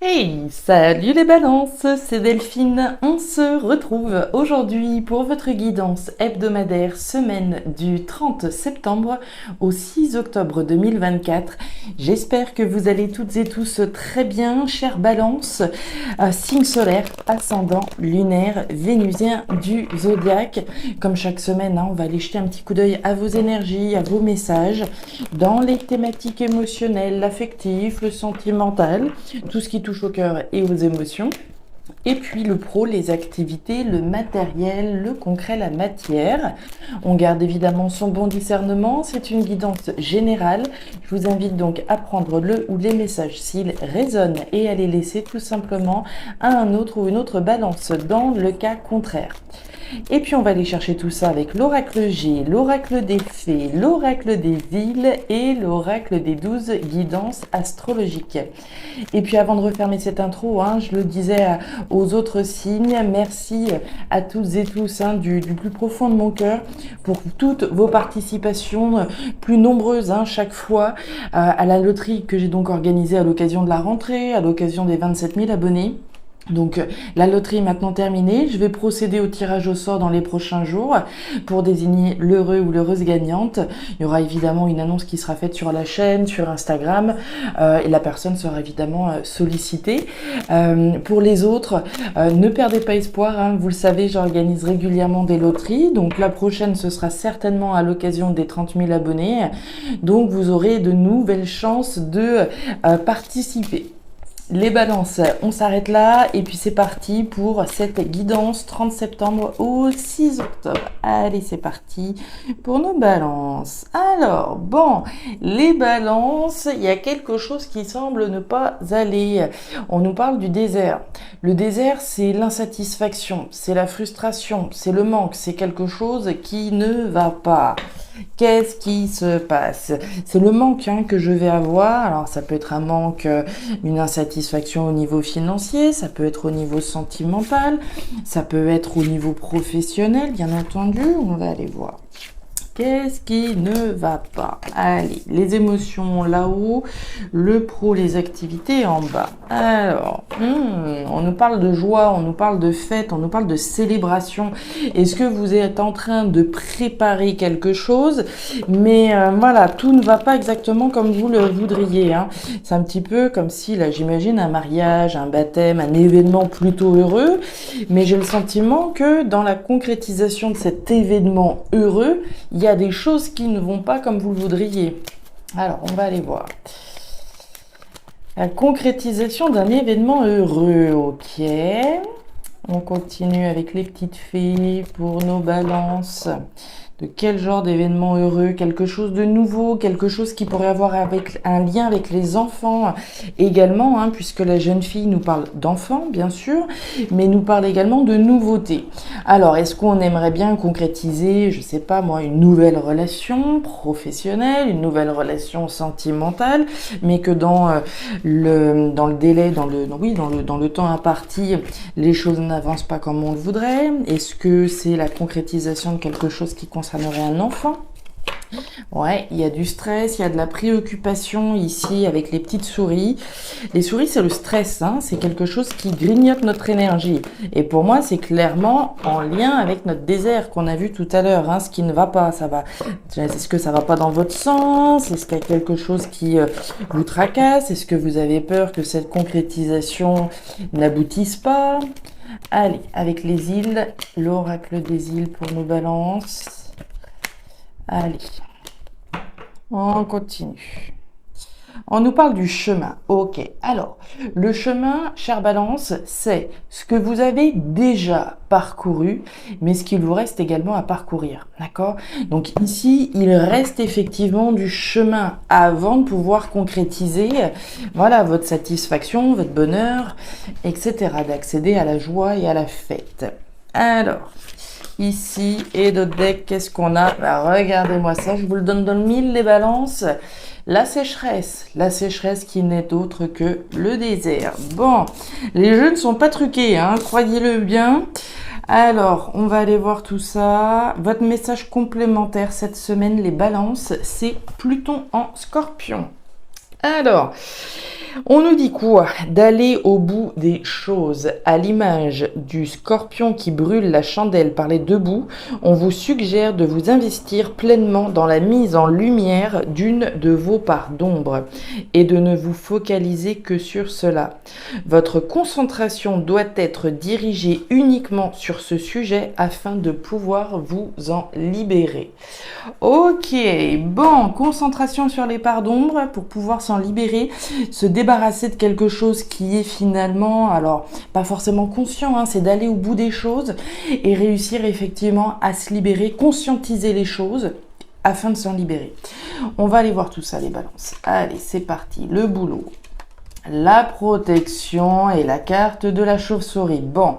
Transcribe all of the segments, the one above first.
Hey, salut les balances, c'est Delphine. On se retrouve aujourd'hui pour votre guidance hebdomadaire semaine du 30 septembre au 6 octobre 2024. J'espère que vous allez toutes et tous très bien, chère balance, signe solaire, ascendant, lunaire, vénusien du zodiaque. Comme chaque semaine, on va aller jeter un petit coup d'œil à vos énergies, à vos messages dans les thématiques émotionnelles, l'affectif, le sentimental, tout ce qui touche au cœur et aux émotions. Et puis le pro, les activités, le matériel, le concret, la matière. On garde évidemment son bon discernement. C'est une guidance générale. Je vous invite donc à prendre le ou les messages s'ils résonnent et à les laisser tout simplement à un autre ou une autre balance dans le cas contraire. Et puis on va aller chercher tout ça avec l'oracle G, l'oracle des fées, l'oracle des îles et l'oracle des 12 guidances astrologiques. Et puis avant de refermer cette intro, je le disais aux autres signes, merci à toutes et tous du plus profond de mon cœur pour toutes vos participations plus nombreuses chaque fois à la loterie que j'ai donc organisée à l'occasion de la rentrée, à l'occasion des 27 000 abonnés. Donc la loterie est maintenant terminée, je vais procéder au tirage au sort dans les prochains jours pour désigner l'heureux ou l'heureuse gagnante. Il y aura évidemment une annonce qui sera faite sur la chaîne, sur Instagram et la personne sera évidemment sollicitée. Pour les autres, ne perdez pas espoir, vous le savez, j'organise régulièrement des loteries. Donc la prochaine ce sera certainement à l'occasion des 30 000 abonnés. Donc vous aurez de nouvelles chances de participer. Les balances, on s'arrête là et puis c'est parti pour cette guidance 30 septembre au 6 octobre. Allez, c'est parti pour nos balances. Alors, bon, les balances, il y a quelque chose qui semble ne pas aller. On nous parle du désert. Le désert, c'est l'insatisfaction, c'est la frustration, c'est le manque, c'est quelque chose qui ne va pas. Qu'est-ce qui se passe? C'est le manque que je vais avoir. Alors ça peut être un manque, une insatisfaction au niveau financier, ça peut être au niveau sentimental, ça peut être au niveau professionnel, bien entendu. On va aller voir. Qu'est-ce qui ne va pas? Allez, les émotions là-haut, le pro, les activités en bas. Alors, on nous parle de joie, on nous parle de fête, on nous parle de célébration. Est-ce que vous êtes en train de préparer quelque chose? Mais voilà, tout ne va pas exactement comme vous le voudriez. C'est un petit peu comme si, là, j'imagine un mariage, un baptême, un événement plutôt heureux. Mais j'ai le sentiment que dans la concrétisation de cet événement heureux, il y a des choses qui ne vont pas comme vous le voudriez. Alors, on va aller voir. La concrétisation d'un événement heureux, ok. On continue avec les petites fées pour nos balances. De quel genre d'événement heureux? Quelque chose de nouveau, quelque chose qui pourrait avoir un lien avec les enfants également, puisque la jeune fille nous parle d'enfants, bien sûr, mais nous parle également de nouveautés. Alors, est-ce qu'on aimerait bien concrétiser, je sais pas moi, une nouvelle relation professionnelle, une nouvelle relation sentimentale, mais que dans le délai, dans le temps imparti, les choses n'avancent pas comme on le voudrait? Est-ce que c'est la concrétisation de quelque chose qui concernerait un enfant? Ouais, il y a du stress, il y a de la préoccupation ici avec les petites souris. Les souris, c'est le stress, c'est quelque chose qui grignote notre énergie. Et pour moi, c'est clairement en lien avec notre désert qu'on a vu tout à l'heure, ce qui ne va pas. Est-ce que ça va pas dans votre sens? Est-ce qu'il y a quelque chose qui vous tracasse? Est-ce que vous avez peur que cette concrétisation n'aboutisse pas? Allez, avec les îles, l'oracle des îles pour nos balances. Allez, on continue. On nous parle du chemin. Ok, alors, le chemin, chère balance, c'est ce que vous avez déjà parcouru, mais ce qu'il vous reste également à parcourir, d'accord? Donc ici, il reste effectivement du chemin avant de pouvoir concrétiser, voilà, votre satisfaction, votre bonheur, etc., d'accéder à la joie et à la fête. Alors, ici, et d'autres decks, qu'est-ce qu'on a? Regardez-moi ça, je vous le donne dans le mille, les balances. La sécheresse qui n'est autre que le désert. Bon, les jeux ne sont pas truqués, croyez-le bien. Alors, on va aller voir tout ça. Votre message complémentaire cette semaine, les balances, c'est Pluton en Scorpion. Alors, On nous dit quoi? D'aller au bout des choses. À l'image du scorpion qui brûle la chandelle par les deux bouts, on vous suggère de vous investir pleinement dans la mise en lumière d'une de vos parts d'ombre et de ne vous focaliser que sur cela. Votre concentration doit être dirigée uniquement sur ce sujet afin de pouvoir vous en libérer. Ok, bon, concentration sur les parts d'ombre pour pouvoir s'en libérer, se débarrasser de quelque chose qui est finalement, alors pas forcément conscient, c'est d'aller au bout des choses et réussir effectivement à se libérer, conscientiser les choses afin de s'en libérer. On va aller voir tout ça les balances. Allez, c'est parti, le boulot. La protection et la carte de la chauve-souris. Bon,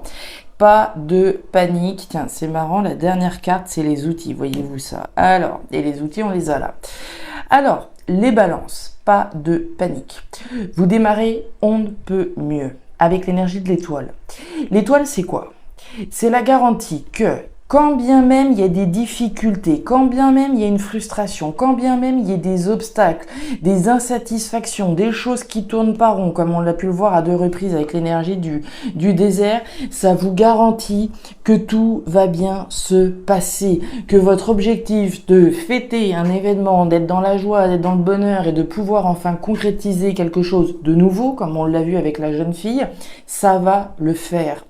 pas de panique. Tiens, c'est marrant, la dernière carte, c'est les outils. Voyez-vous ça? Alors, et les outils, on les a là. Alors, les balances, pas de panique. Vous démarrez, on ne peut mieux, avec l'énergie de l'étoile. L'étoile, c'est quoi? C'est la garantie que quand bien même il y a des difficultés, quand bien même il y a une frustration, quand bien même il y a des obstacles, des insatisfactions, des choses qui tournent pas rond, comme on l'a pu le voir à 2 reprises avec l'énergie du désert, ça vous garantit que tout va bien se passer, que votre objectif de fêter un événement, d'être dans la joie, d'être dans le bonheur et de pouvoir enfin concrétiser quelque chose de nouveau, comme on l'a vu avec la jeune fille, ça va le faire.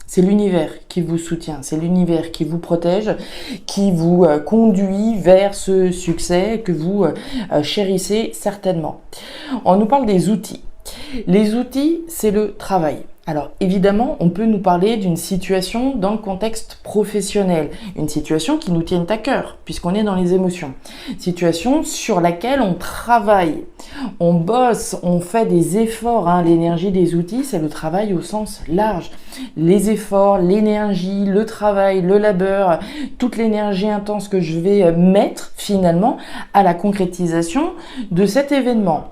C'est l'univers qui vous soutient, c'est l'univers qui vous protège, qui vous conduit vers ce succès que vous chérissez certainement. On nous parle des outils. Les outils, c'est le travail. Alors évidemment, on peut nous parler d'une situation dans le contexte professionnel, une situation qui nous tienne à cœur, puisqu'on est dans les émotions. Situation sur laquelle on travaille, on bosse, on fait des efforts. L'énergie des outils, c'est le travail au sens large. Les efforts, l'énergie, le travail, le labeur, toute l'énergie intense que je vais mettre finalement à la concrétisation de cet événement.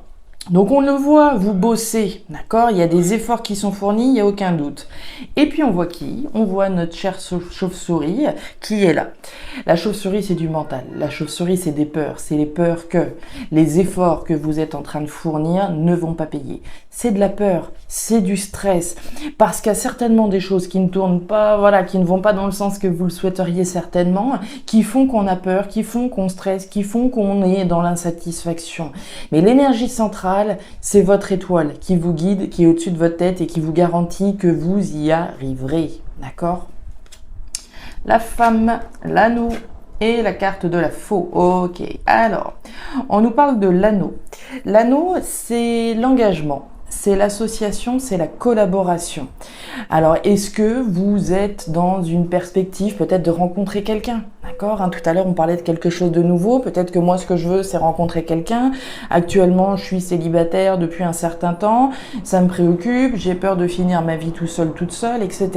Donc on le voit, vous bossez, d'accord? Il y a des efforts qui sont fournis, il n'y a aucun doute. Et puis on voit qui? On voit notre chère chauve-souris qui est là. La chauve-souris, c'est du mental. La chauve-souris, c'est des peurs. C'est les peurs que les efforts que vous êtes en train de fournir ne vont pas payer. C'est de la peur, c'est du stress. Parce qu'il y a certainement des choses qui ne tournent pas, qui ne vont pas dans le sens que vous le souhaiteriez certainement, qui font qu'on a peur, qui font qu'on stresse, qui font qu'on est dans l'insatisfaction. Mais l'énergie centrale, c'est votre étoile qui vous guide, qui est au-dessus de votre tête et qui vous garantit que vous y arriverez. D'accord? La femme, l'anneau et la carte de la faux. Ok, alors, on nous parle de l'anneau. L'anneau, c'est l'engagement. C'est l'association, c'est la collaboration. Alors, est-ce que vous êtes dans une perspective peut-être de rencontrer quelqu'un? D'accord, tout à l'heure, on parlait de quelque chose de nouveau. Peut-être que moi, ce que je veux, c'est rencontrer quelqu'un. Actuellement, je suis célibataire depuis un certain temps. Ça me préoccupe. J'ai peur de finir ma vie tout seul, toute seule, etc.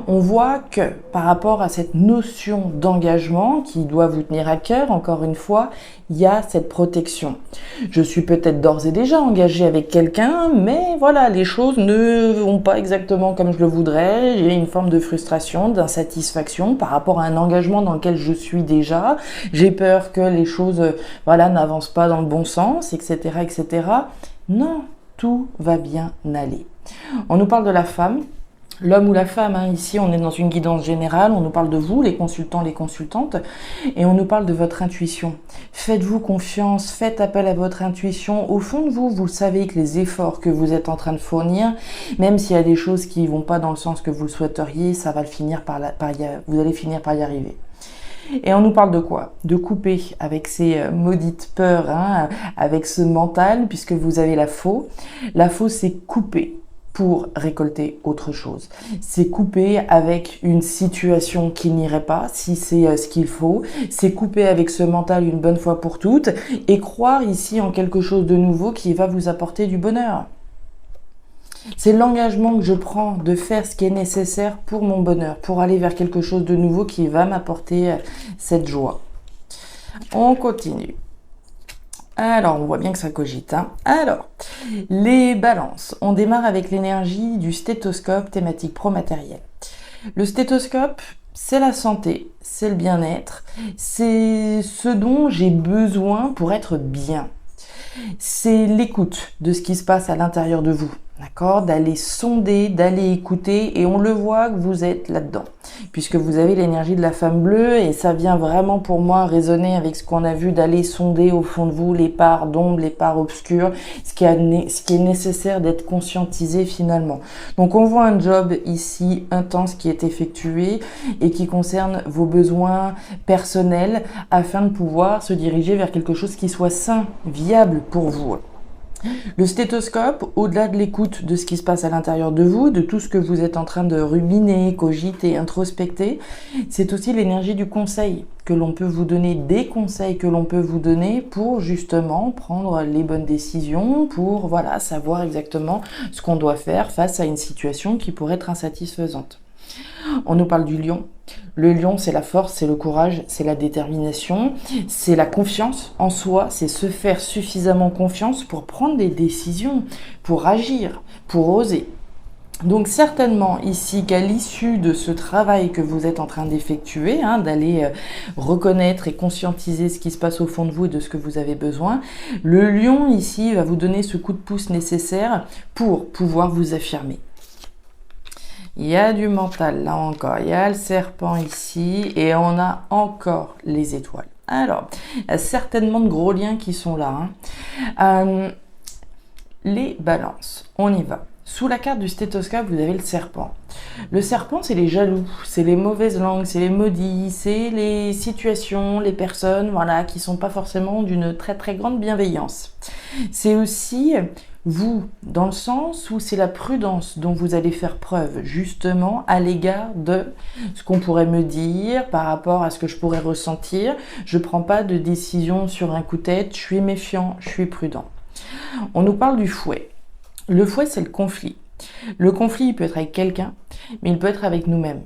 On voit que par rapport à cette notion d'engagement qui doit vous tenir à cœur, encore une fois, il y a cette protection. Je suis peut-être d'ores et déjà engagée avec quelqu'un, mais voilà, les choses ne vont pas exactement comme je le voudrais. J'ai une forme de frustration, d'insatisfaction par rapport à un engagement dans lequel je suis déjà. J'ai peur que les choses, n'avancent pas dans le bon sens, etc., etc. Non, tout va bien aller. On nous parle de la femme. L'homme ou la femme, ici on est dans une guidance générale, on nous parle de vous, les consultants, les consultantes, et on nous parle de votre intuition. Faites-vous confiance, faites appel à votre intuition. Au fond de vous, vous savez que les efforts que vous êtes en train de fournir, même s'il y a des choses qui ne vont pas dans le sens que vous le souhaiteriez, ça va vous allez finir par y arriver. Et on nous parle de quoi? De couper avec ces maudites peurs, avec ce mental, puisque vous avez la faux. La faux, c'est couper pour récolter autre chose. C'est couper avec une situation qui n'irait pas, si c'est ce qu'il faut. C'est couper avec ce mental une bonne fois pour toutes et croire ici en quelque chose de nouveau qui va vous apporter du bonheur. C'est l'engagement que je prends de faire ce qui est nécessaire pour mon bonheur, pour aller vers quelque chose de nouveau qui va m'apporter cette joie. On continue. Alors, on voit bien que ça cogite. Alors, les balances. On démarre avec l'énergie du stéthoscope thématique pro-matériel. Le stéthoscope, c'est la santé, c'est le bien-être, c'est ce dont j'ai besoin pour être bien. C'est l'écoute de ce qui se passe à l'intérieur de vous. D'accord, d'aller sonder, d'aller écouter, et on le voit que vous êtes là-dedans, puisque vous avez l'énergie de la femme bleue, et ça vient vraiment pour moi résonner avec ce qu'on a vu, d'aller sonder au fond de vous les parts d'ombre, les parts obscures, ce qui est nécessaire d'être conscientisé finalement. Donc on voit un job ici intense qui est effectué et qui concerne vos besoins personnels afin de pouvoir se diriger vers quelque chose qui soit sain, viable pour vous. Le stéthoscope, au-delà de l'écoute de ce qui se passe à l'intérieur de vous, de tout ce que vous êtes en train de ruminer, cogiter, introspecter, c'est aussi l'énergie du conseil que l'on peut vous donner, des conseils que l'on peut vous donner pour justement prendre les bonnes décisions, pour savoir exactement ce qu'on doit faire face à une situation qui pourrait être insatisfaisante. On nous parle du lion. Le lion, c'est la force, c'est le courage, c'est la détermination, c'est la confiance en soi, c'est se faire suffisamment confiance pour prendre des décisions, pour agir, pour oser. Donc certainement ici qu'à l'issue de ce travail que vous êtes en train d'effectuer, d'aller reconnaître et conscientiser ce qui se passe au fond de vous et de ce que vous avez besoin, le lion ici va vous donner ce coup de pouce nécessaire pour pouvoir vous affirmer. Il y a du mental là encore, il y a le serpent ici et on a encore les étoiles. Alors, il y a certainement de gros liens qui sont là. Les balances, on y va. Sous la carte du stéthoscope, vous avez le serpent. Le serpent, c'est les jaloux, c'est les mauvaises langues, c'est les maudits, c'est les situations, les personnes, qui sont pas forcément d'une très très grande bienveillance. C'est aussi vous, dans le sens où c'est la prudence dont vous allez faire preuve, justement, à l'égard de ce qu'on pourrait me dire, par rapport à ce que je pourrais ressentir. Je prends pas de décision sur un coup de tête, je suis méfiant, je suis prudent. On nous parle du fouet. Le fouet, c'est le conflit. Le conflit, il peut être avec quelqu'un, mais il peut être avec nous-mêmes.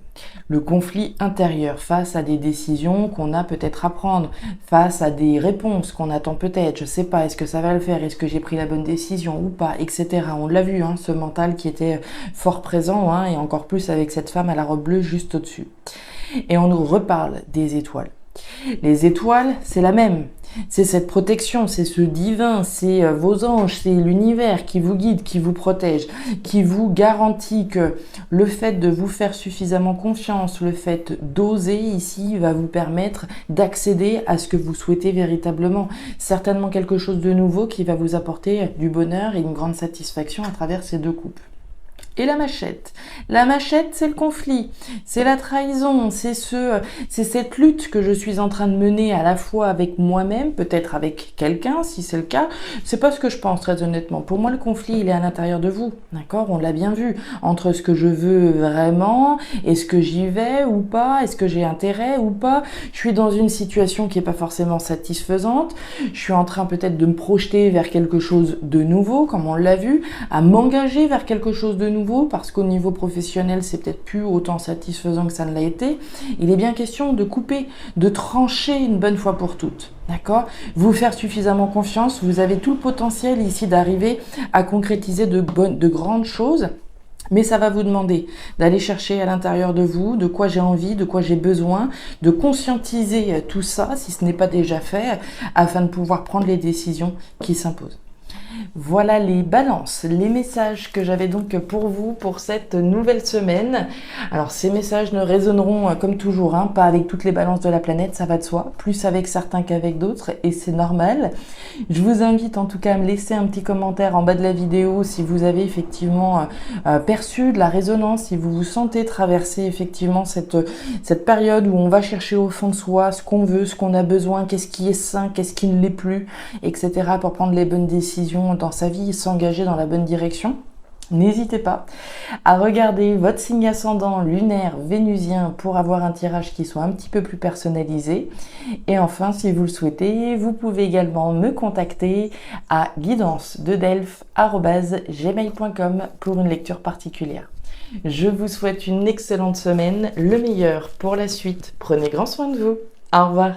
Le conflit intérieur face à des décisions qu'on a peut-être à prendre, face à des réponses qu'on attend peut-être, je sais pas, est-ce que ça va le faire, est-ce que j'ai pris la bonne décision ou pas, etc. On l'a vu, ce mental qui était fort présent, et encore plus avec cette femme à la robe bleue juste au-dessus. Et on nous reparle des étoiles. Les étoiles, c'est la même. C'est cette protection, c'est ce divin, c'est vos anges, c'est l'univers qui vous guide, qui vous protège, qui vous garantit que le fait de vous faire suffisamment confiance, le fait d'oser ici va vous permettre d'accéder à ce que vous souhaitez véritablement. Certainement quelque chose de nouveau qui va vous apporter du bonheur et une grande satisfaction à travers ces deux coupes. Et la machette. La machette, c'est le conflit, c'est la trahison, c'est cette lutte que je suis en train de mener à la fois avec moi-même, peut-être avec quelqu'un, si c'est le cas. C'est pas ce que je pense, très honnêtement. Pour moi, le conflit, il est à l'intérieur de vous, d'accord? On l'a bien vu. Entre ce que je veux vraiment, est-ce que j'y vais ou pas, est-ce que j'ai intérêt ou pas. Je suis dans une situation qui est pas forcément satisfaisante. Je suis en train peut-être de me projeter vers quelque chose de nouveau, comme on l'a vu, à m'engager vers quelque chose de nouveau, parce qu'au niveau professionnel, c'est peut-être plus autant satisfaisant que ça ne l'a été. Il est bien question de couper, de trancher une bonne fois pour toutes. D'accord? Vous faire suffisamment confiance, vous avez tout le potentiel ici d'arriver à concrétiser de grandes choses. Mais ça va vous demander d'aller chercher à l'intérieur de vous de quoi j'ai envie, de quoi j'ai besoin, de conscientiser tout ça, si ce n'est pas déjà fait, afin de pouvoir prendre les décisions qui s'imposent. Voilà les balances, les messages que j'avais donc pour vous pour cette nouvelle semaine. Alors ces messages ne résonneront comme toujours, pas avec toutes les balances de la planète, ça va de soi, plus avec certains qu'avec d'autres et c'est normal. Je vous invite en tout cas à me laisser un petit commentaire en bas de la vidéo si vous avez effectivement perçu de la résonance, si vous vous sentez traverser effectivement cette période où on va chercher au fond de soi ce qu'on veut, ce qu'on a besoin, qu'est-ce qui est sain, qu'est-ce qui ne l'est plus, etc. pour prendre les bonnes décisions dans sa vie et s'engager dans la bonne direction. N'hésitez pas à regarder votre signe ascendant lunaire vénusien pour avoir un tirage qui soit un petit peu plus personnalisé. Et enfin, si vous le souhaitez, vous pouvez également me contacter à guidance-de-delphes@gmail.com pour une lecture particulière. Je vous souhaite une excellente semaine, le meilleur pour la suite. Prenez grand soin de vous. Au revoir.